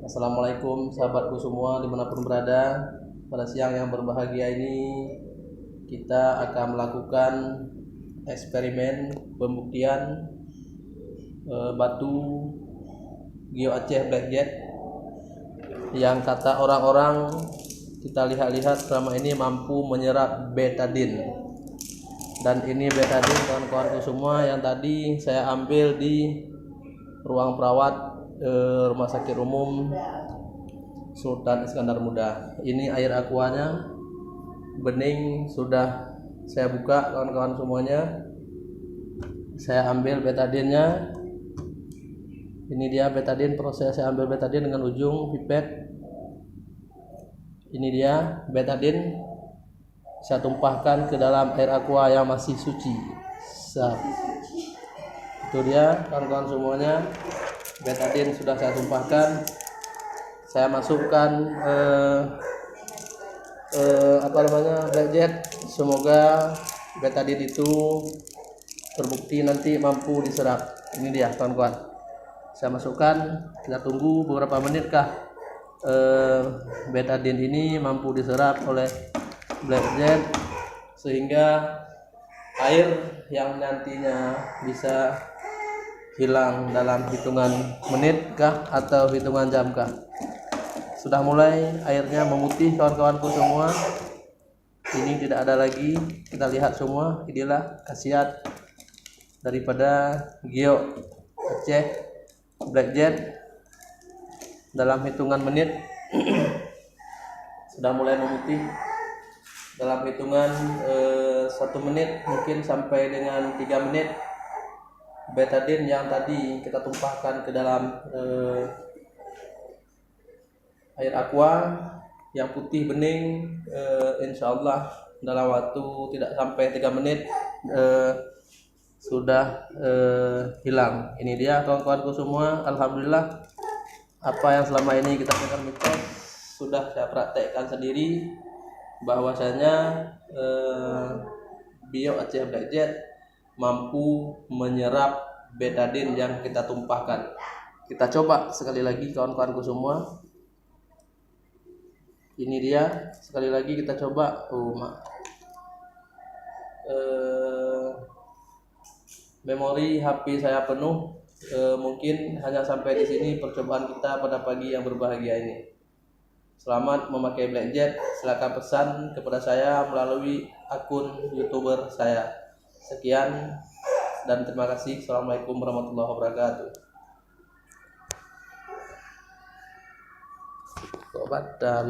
Assalamualaikum sahabatku semua dimanapun berada. Pada siang yang berbahagia ini kita akan melakukan eksperimen pembuktian batu Gio Aceh Black Jet yang kata orang-orang kita lihat-lihat selama ini mampu menyerap betadine. Dan ini betadine kawan-kawanku semua yang tadi saya ambil di ruang perawat Rumah Sakit Umum Sultan Iskandar Muda. Ini air aquanya bening, sudah saya buka kawan-kawan semuanya. Saya ambil betadinnya. Ini dia betadin, proses saya ambil betadin dengan ujung pipet. Ini dia betadin, saya tumpahkan ke dalam air aqua yang masih suci. Itu dia kawan-kawan semuanya, betadin sudah saya tumpahkan. Saya masukkan Black Jet. Semoga betadin itu terbukti nanti mampu diserap. Ini dia kawan-kawan, saya masukkan. Kita tunggu beberapa menitkah betadin ini mampu diserap oleh Black Jet sehingga air yang nantinya bisa hilang dalam hitungan menit kah atau hitungan jam kah. Sudah mulai airnya memutih kawan-kawanku semua. Ini tidak ada lagi. Kita lihat semua, inilah khasiat daripada Gio Aceh Black Jet. Dalam hitungan menit sudah mulai memutih. Dalam hitungan 1 menit mungkin sampai dengan 3 menit, betadin yang tadi kita tumpahkan ke dalam air aqua yang putih bening, insya Allah dalam waktu tidak sampai 3 menit sudah hilang. Ini dia kawan-kawanku semua. Alhamdulillah, apa yang selama ini kita dengar mitos sudah saya praktekkan sendiri, bahwasanya Gio Aceh Black Jet mampu menyerap betadin yang kita tumpahkan. Kita coba sekali lagi kawan-kawanku semua. Ini dia, sekali lagi kita coba. Memori HP saya penuh. Mungkin hanya sampai di sini percobaan kita pada pagi yang berbahagia ini. Selamat memakai Black Jet. Silakan pesan kepada saya melalui akun YouTuber saya. Sekian dan terima kasih. Assalamualaikum warahmatullahi wabarakatuh. Kok batal?